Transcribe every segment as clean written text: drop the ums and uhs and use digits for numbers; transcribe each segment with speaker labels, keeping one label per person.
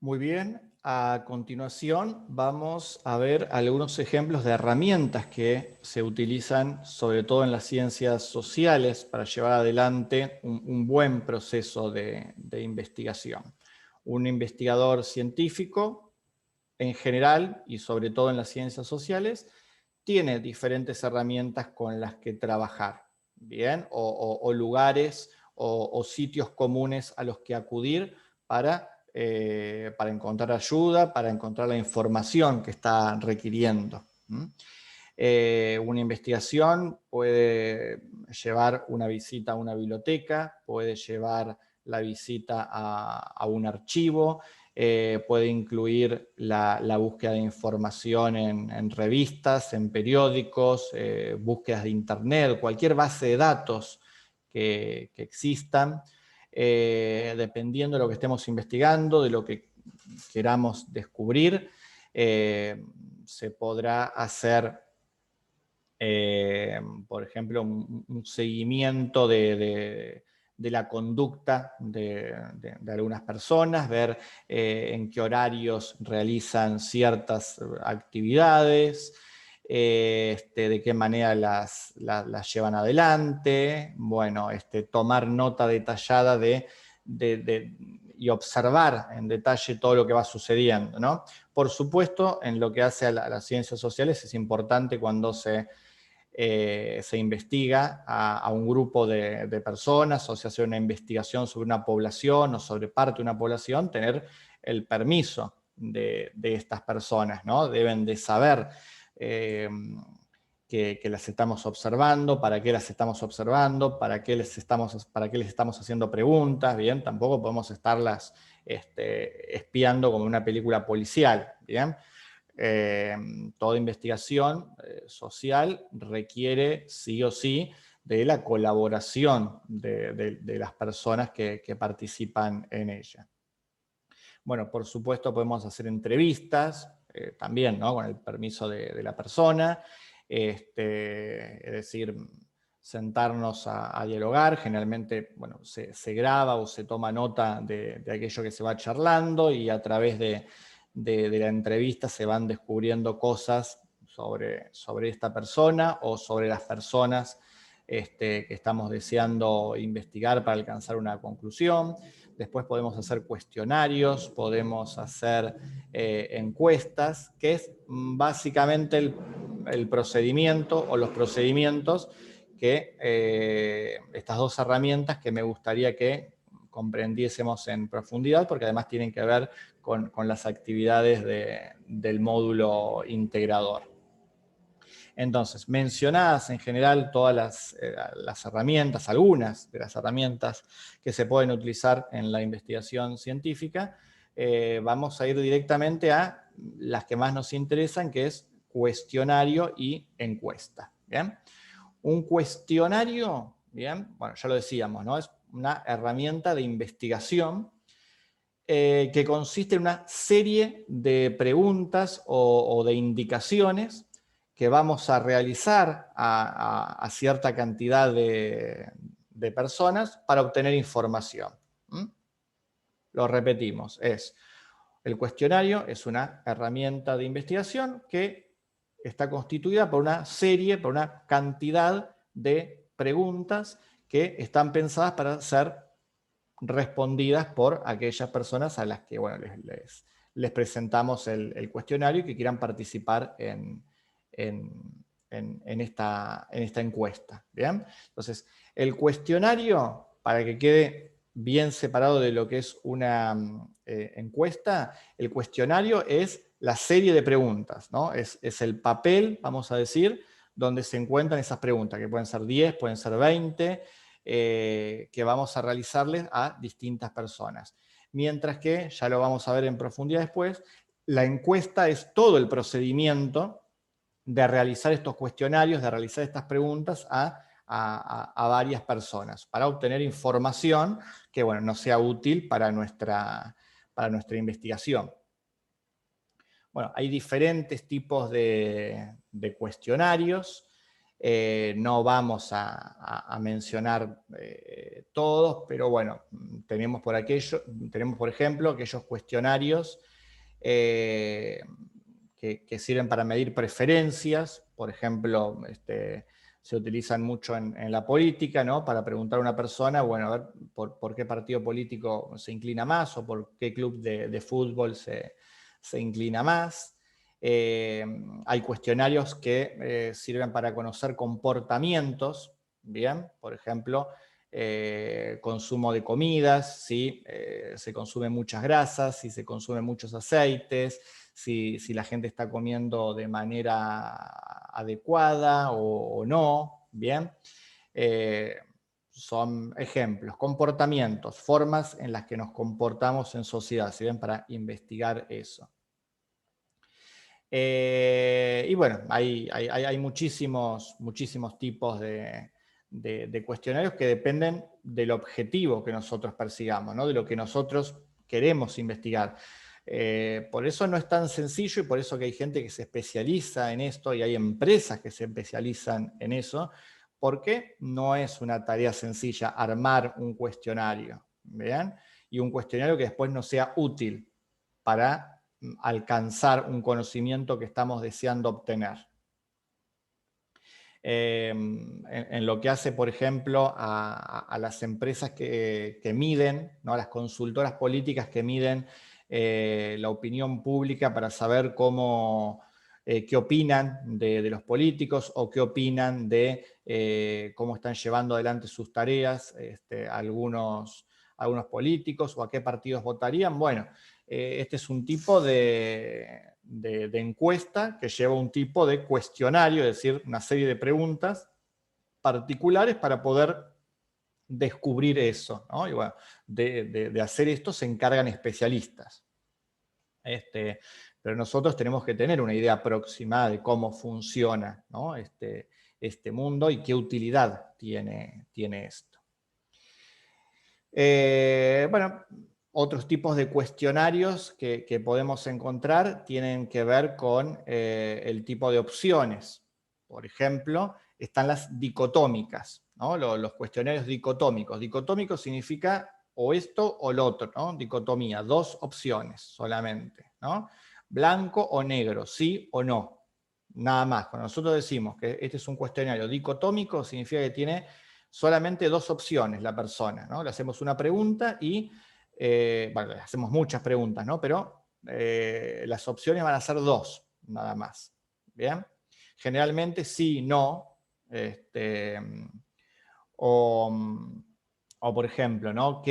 Speaker 1: Muy bien, a continuación vamos a ver algunos ejemplos de herramientas que se utilizan sobre todo en las ciencias sociales para llevar adelante un buen proceso de investigación. Un investigador científico, en general y sobre todo en las ciencias sociales, tiene diferentes herramientas con las que trabajar, ¿bien? O lugares o sitios comunes a los que acudir para encontrar ayuda, para encontrar la información que está requiriendo. Una investigación puede llevar una visita a una biblioteca, puede llevar la visita a un archivo, puede incluir la búsqueda de información en revistas, en periódicos, búsquedas de internet, cualquier base de datos que existan, dependiendo de lo que estemos investigando, de lo que queramos descubrir, se podrá hacer, por ejemplo, un seguimiento de la conducta de algunas personas, ver en qué horarios realizan ciertas actividades, de qué manera las llevan adelante, bueno, tomar nota detallada y observar en detalle todo lo que va sucediendo, ¿no? Por supuesto, en lo que hace a las ciencias sociales es importante cuando se investiga a un grupo de personas o se hace una investigación sobre una población o sobre parte de una población, tener el permiso de estas personas, ¿no? Deben de saber que las estamos observando, para qué las estamos observando, para qué les estamos haciendo preguntas, ¿bien? Tampoco podemos estarlas espiando como una película policial, ¿bien? Toda investigación social requiere sí o sí de la colaboración de las personas que participan en ella. Bueno, por supuesto podemos hacer entrevistas también, ¿no? Con el permiso de la persona, es decir, sentarnos a dialogar. Generalmente, bueno, se graba o se toma nota de aquello que se va charlando y a través de la entrevista se van descubriendo cosas sobre esta persona o sobre las personas que estamos deseando investigar para alcanzar una conclusión. Después podemos hacer cuestionarios, podemos hacer encuestas, que es básicamente el procedimiento o los procedimientos que estas dos herramientas que me gustaría que comprendiésemos en profundidad, porque además tienen que ver con las actividades del módulo integrador. Entonces, mencionadas en general todas las herramientas, algunas de las herramientas que se pueden utilizar en la investigación científica, vamos a ir directamente a las que más nos interesan, que es cuestionario y encuesta. ¿Bien? Un cuestionario, ¿bien? Bueno, ya lo decíamos, ¿no? Es una herramienta de investigación que consiste en una serie de preguntas o de indicaciones que vamos a realizar a cierta cantidad de personas para obtener información. Lo repetimos, el cuestionario es una herramienta de investigación que está constituida por una serie, por una cantidad de preguntas que están pensadas para ser respondidas por aquellas personas a las que bueno, les presentamos el cuestionario y que quieran participar en esta encuesta. ¿Bien? Entonces, el cuestionario, para que quede bien separado de lo que es una encuesta, el cuestionario es la serie de preguntas, ¿no? Es el papel, vamos a decir, donde se encuentran esas preguntas, que pueden ser 10, pueden ser 20, que vamos a realizarles a distintas personas. Mientras que, ya lo vamos a ver en profundidad después, la encuesta es todo el procedimiento de realizar estos cuestionarios, de realizar estas preguntas a varias personas, para obtener información que bueno, nos sea útil para nuestra investigación. Bueno, hay diferentes tipos de cuestionarios. No vamos a mencionar todos, pero bueno, tenemos por ejemplo, aquellos cuestionarios que sirven para medir preferencias. Por ejemplo, se utilizan mucho en la política, ¿no? Para preguntar a una persona, bueno, a ver por qué partido político se inclina más o por qué club de fútbol se inclina más. Hay cuestionarios que sirven para conocer comportamientos, ¿bien? Por ejemplo, consumo de comidas, si se consumen muchas grasas, si se consumen muchos aceites, si la gente está comiendo de manera adecuada o no, ¿bien? Son ejemplos, comportamientos, formas en las que nos comportamos en sociedad, sirven para investigar eso. Y bueno, hay muchísimos tipos de cuestionarios que dependen del objetivo que nosotros persigamos, ¿no? De lo que nosotros queremos investigar. Por eso no es tan sencillo y por eso que hay gente que se especializa en esto y hay empresas que se especializan en eso, porque no es una tarea sencilla armar un cuestionario, ¿bien? Y un cuestionario que después no sea útil para alcanzar un conocimiento que estamos deseando obtener. En lo que hace, por ejemplo, a las empresas que miden, ¿no? A las consultoras políticas que miden la opinión pública para saber qué opinan de los políticos o qué opinan de cómo están llevando adelante sus tareas algunos políticos o a qué partidos votarían. Bueno, este es un tipo de encuesta que lleva un tipo de cuestionario, es decir, una serie de preguntas particulares para poder descubrir eso, ¿no? Y bueno, de hacer esto se encargan especialistas. Pero nosotros tenemos que tener una idea aproximada de cómo funciona, ¿no? este mundo y qué utilidad tiene esto. Bueno, otros tipos de cuestionarios que podemos encontrar tienen que ver con el tipo de opciones. Por ejemplo, están las dicotómicas, ¿no? Los cuestionarios dicotómicos. Dicotómico significa o esto o lo otro, ¿no? Dicotomía, dos opciones solamente, ¿no? Blanco o negro, sí o no. Nada más. Cuando nosotros decimos que este es un cuestionario dicotómico, significa que tiene solamente dos opciones la persona, ¿no? Le hacemos una pregunta y, bueno, le hacemos muchas preguntas, ¿no? Pero las opciones van a ser dos, nada más. ¿Bien? Generalmente sí, no, o por ejemplo, ¿no?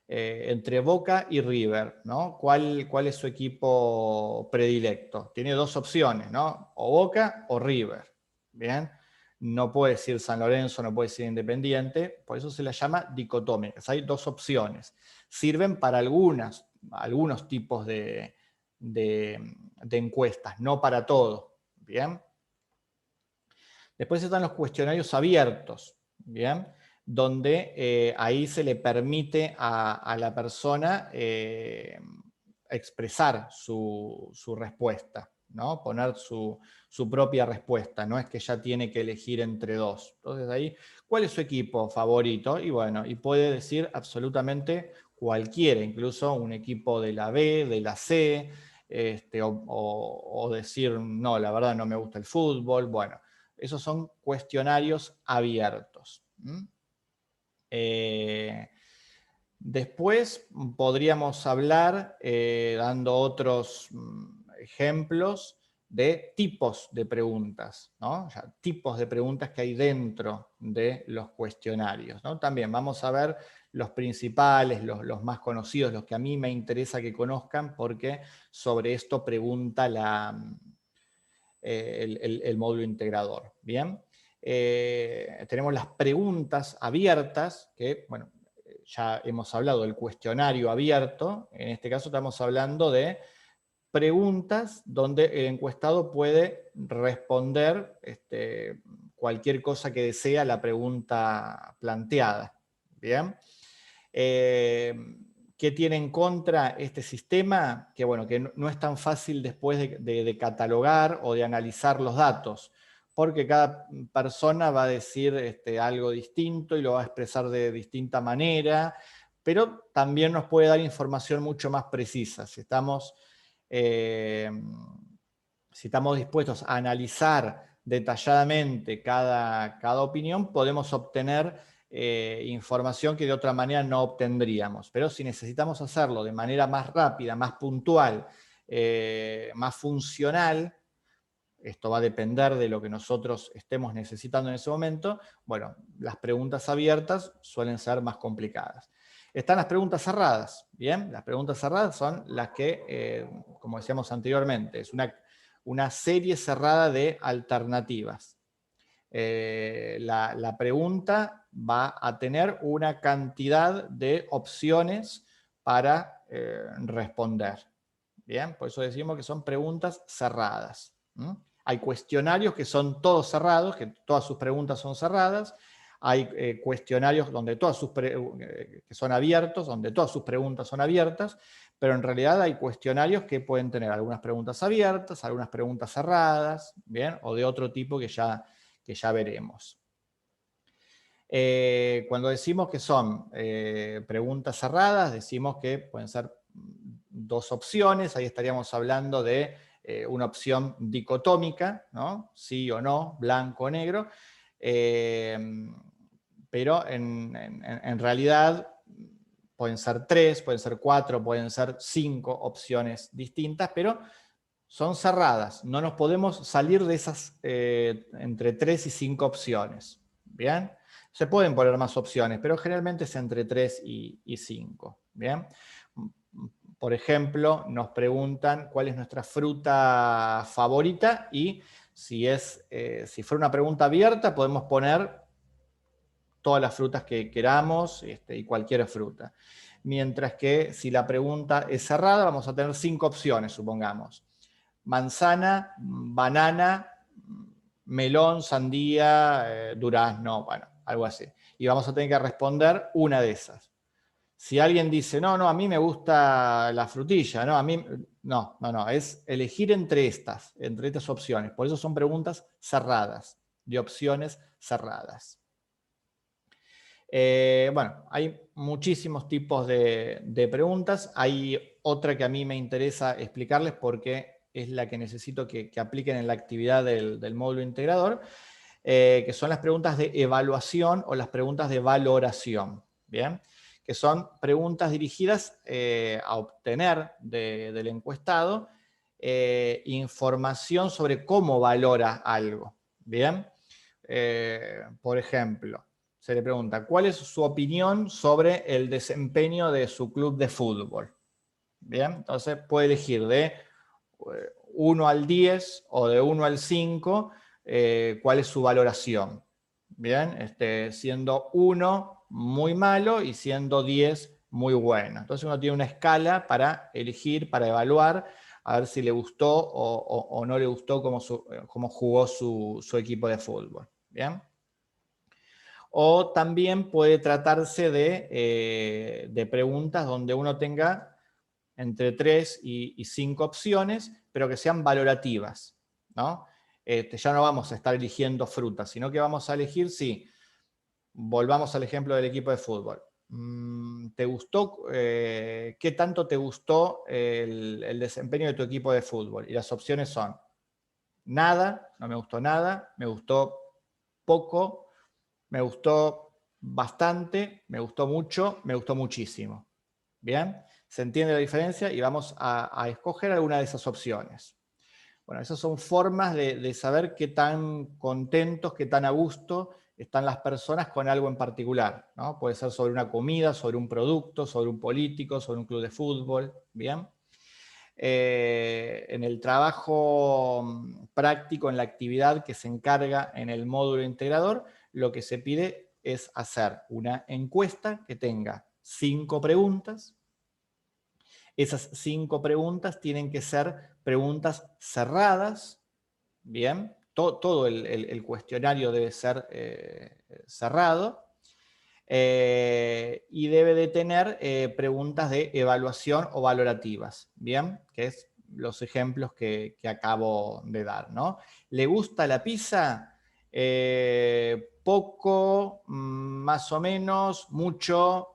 Speaker 1: Entre Boca y River, ¿no? ¿Cuál es su equipo predilecto? Tiene dos opciones, ¿no? O Boca o River, ¿bien? No puede decir San Lorenzo, no puede decir Independiente, por eso se la llama dicotómicas. Hay dos opciones. Sirven para algunos tipos de encuestas, no para todo, ¿bien? Después están los cuestionarios abiertos, ¿bien? Donde ahí se le permite a la persona expresar su respuesta, ¿no? Poner su propia respuesta, no es que ya tiene que elegir entre dos. Entonces ahí, ¿cuál es su equipo favorito? Y bueno, y puede decir absolutamente cualquiera, incluso un equipo de la B, de la C, o decir, no, la verdad no me gusta el fútbol, bueno. Esos son cuestionarios abiertos. Después podríamos hablar, dando otros ejemplos, de tipos de preguntas, ¿no? O sea, tipos de preguntas que hay dentro de los cuestionarios, ¿no? También vamos a ver los principales, los más conocidos, los que a mí me interesa que conozcan, porque sobre esto pregunta el módulo integrador. Bien, tenemos las preguntas abiertas, que bueno, ya hemos hablado del cuestionario abierto. En este caso estamos hablando de preguntas donde el encuestado puede responder cualquier cosa que desea la pregunta planteada. Bien. ¿Qué tiene en contra este sistema? Que bueno, que no es tan fácil después de catalogar o de analizar los datos, porque cada persona va a decir algo distinto y lo va a expresar de distinta manera, pero también nos puede dar información mucho más precisa. Si estamos dispuestos a analizar detalladamente cada opinión, podemos obtener información que de otra manera no obtendríamos. Pero si necesitamos hacerlo de manera más rápida, más puntual, más funcional, esto va a depender de lo que nosotros estemos necesitando en ese momento, bueno, las preguntas abiertas suelen ser más complicadas. Están las preguntas cerradas, ¿bien? Las preguntas cerradas son las que, como decíamos anteriormente, es una serie cerrada de alternativas. La pregunta va a tener una cantidad de opciones para responder. Bien, por eso decimos que son preguntas cerradas. Hay cuestionarios que son todos cerrados, que todas sus preguntas son cerradas. Hay cuestionarios donde que son abiertos, donde todas sus preguntas son abiertas, pero en realidad hay cuestionarios que pueden tener algunas preguntas abiertas, algunas preguntas cerradas, ¿bien? O de otro tipo que ya veremos. Cuando decimos que son preguntas cerradas, decimos que pueden ser dos opciones, ahí estaríamos hablando de una opción dicotómica, ¿no? Sí o no, blanco o negro, pero en realidad pueden ser 3, pueden ser 4, pueden ser 5 opciones distintas, pero son cerradas, no nos podemos salir de esas entre 3 y 5 opciones, ¿bien? Se pueden poner más opciones, pero generalmente es entre 3 y 5, ¿bien? Por ejemplo, nos preguntan cuál es nuestra fruta favorita y si fuera una pregunta abierta podemos poner todas las frutas que queramos y cualquier fruta. Mientras que si la pregunta es cerrada vamos a tener 5 opciones, supongamos. Manzana, banana, melón, sandía, durazno, bueno, algo así. Y vamos a tener que responder una de esas. Si alguien dice, no, a mí me gusta la frutilla, no, a mí, no, es elegir entre estas opciones. Por eso son preguntas cerradas, de opciones cerradas. Bueno, hay muchísimos tipos de preguntas. Hay otra que a mí me interesa explicarles porque es la que necesito que apliquen en la actividad del módulo integrador, que son las preguntas de evaluación o las preguntas de valoración, ¿bien? Que son preguntas dirigidas a obtener del encuestado información sobre cómo valora algo, ¿bien? Por ejemplo, se le pregunta, ¿cuál es su opinión sobre el desempeño de su club de fútbol? Bien, entonces puede elegir de 1 al 10 o de 1 al 5 cuál es su valoración. Bien, siendo 1 muy malo y siendo 10 muy bueno. Entonces uno tiene una escala para elegir, para evaluar, a ver si le gustó o no le gustó cómo jugó su equipo de fútbol. Bien. O también puede tratarse de preguntas donde uno tenga entre 3 y 5 opciones, pero que sean valorativas, ¿no? Ya no vamos a estar eligiendo frutas, sino que vamos a elegir, sí, volvamos al ejemplo del equipo de fútbol. ¿Te gustó? ¿Qué tanto te gustó el desempeño de tu equipo de fútbol? Y las opciones son nada, no me gustó nada, me gustó poco, me gustó bastante, me gustó mucho, me gustó muchísimo. ¿Bien? ¿Se entiende la diferencia? Y vamos a escoger alguna de esas opciones. Bueno, esas son formas de saber qué tan contentos, qué tan a gusto están las personas con algo en particular, ¿no? Puede ser sobre una comida, sobre un producto, sobre un político, sobre un club de fútbol, ¿bien? En el trabajo práctico, en la actividad que se encarga en el módulo integrador, lo que se pide es hacer una encuesta que tenga 5 preguntas. Esas 5 preguntas tienen que ser preguntas cerradas, ¿bien? Todo el cuestionario debe ser cerrado. Y debe de tener preguntas de evaluación o valorativas, ¿bien? Que es los ejemplos que acabo de dar, ¿no? ¿Le gusta la pizza? Poco, más o menos, mucho,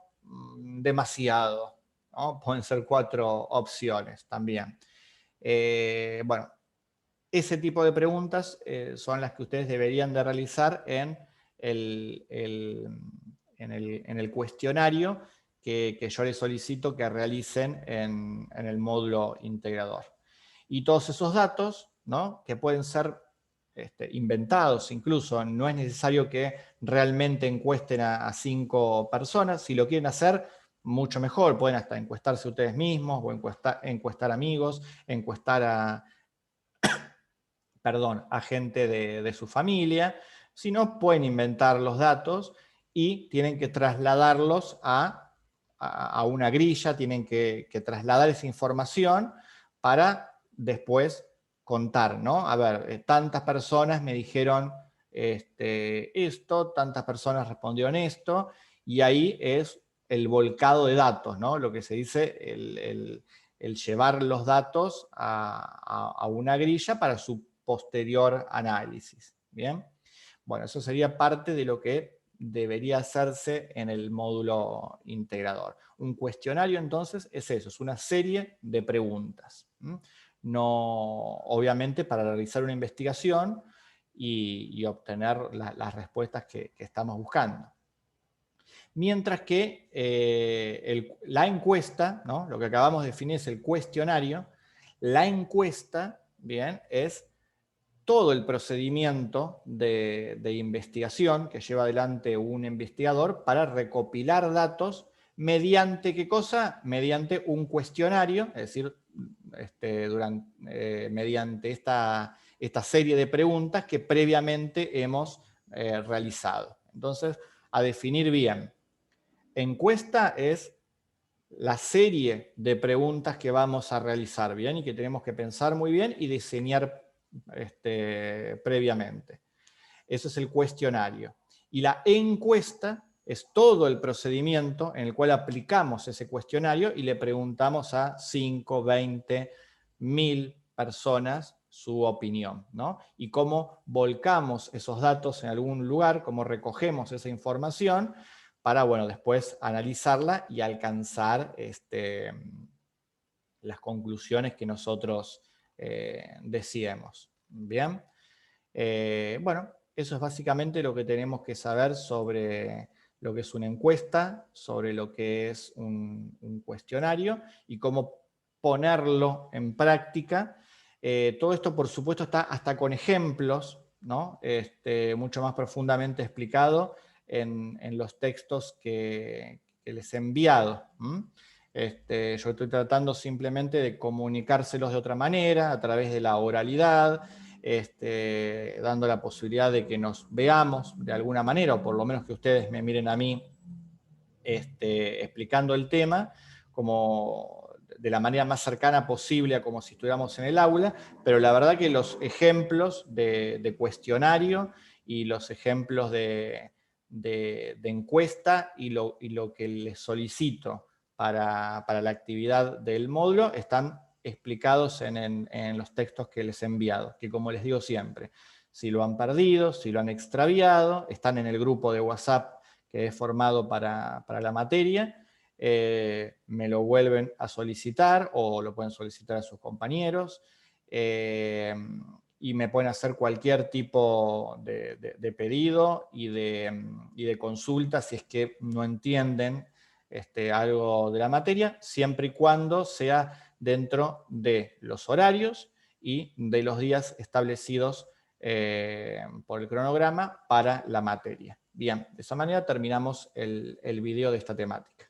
Speaker 1: demasiado, ¿no? Pueden ser 4 opciones también. Bueno, ese tipo de preguntas son las que ustedes deberían de realizar en el cuestionario que yo les solicito que realicen en el módulo integrador. Y todos esos datos, ¿no?, que pueden ser inventados incluso, no es necesario que realmente encuesten a 5 personas. Si lo quieren hacer, mucho mejor, pueden hasta encuestarse ustedes mismos, o encuestar amigos, encuestar a gente de su familia. Si no, pueden inventar los datos y tienen que trasladarlos a una grilla, tienen que trasladar esa información para después contar, ¿no? A ver, tantas personas me dijeron esto, tantas personas respondieron esto, y ahí es el volcado de datos, ¿no? Lo que se dice el llevar los datos a una grilla para su posterior análisis. ¿Bien? Bueno, eso sería parte de lo que debería hacerse en el módulo integrador. Un cuestionario, entonces, es eso, es una serie de preguntas. No, obviamente, para realizar una investigación y obtener las respuestas que estamos buscando. Mientras que la encuesta, ¿no?, lo que acabamos de definir es el cuestionario. La encuesta, bien, es todo el procedimiento de investigación que lleva adelante un investigador para recopilar datos mediante, ¿qué cosa? Mediante un cuestionario, es decir, mediante esta serie de preguntas que previamente hemos realizado. Entonces, a definir bien. Encuesta es la serie de preguntas que vamos a realizar, ¿bien? Y que tenemos que pensar muy bien y diseñar previamente. Eso es el cuestionario. Y la encuesta es todo el procedimiento en el cual aplicamos ese cuestionario y le preguntamos a 5, 20, 1000 personas su opinión, ¿no? Y cómo volcamos esos datos en algún lugar, cómo recogemos esa información para, bueno, después analizarla y alcanzar las conclusiones que nosotros deseemos. Bien. Bueno, eso es básicamente lo que tenemos que saber sobre lo que es una encuesta, sobre lo que es un cuestionario y cómo ponerlo en práctica. Todo esto, por supuesto, está hasta con ejemplos, ¿no? Mucho más profundamente explicado en los textos que les he enviado. Yo estoy tratando simplemente de comunicárselos de otra manera, a través de la oralidad, dando la posibilidad de que nos veamos de alguna manera, o por lo menos que ustedes me miren a mí explicando el tema, como de la manera más cercana posible a como si estuviéramos en el aula, pero la verdad que los ejemplos de cuestionario y los ejemplos de encuesta y lo que les solicito para la actividad del módulo están explicados en los textos que les he enviado, que como les digo siempre, si lo han perdido, si lo han extraviado, están en el grupo de WhatsApp que he formado para la materia, me lo vuelven a solicitar o lo pueden solicitar a sus compañeros y me pueden hacer cualquier tipo de pedido y de consulta si es que no entienden algo de la materia, siempre y cuando sea dentro de los horarios y de los días establecidos por el cronograma para la materia. Bien, de esa manera terminamos el video de esta temática.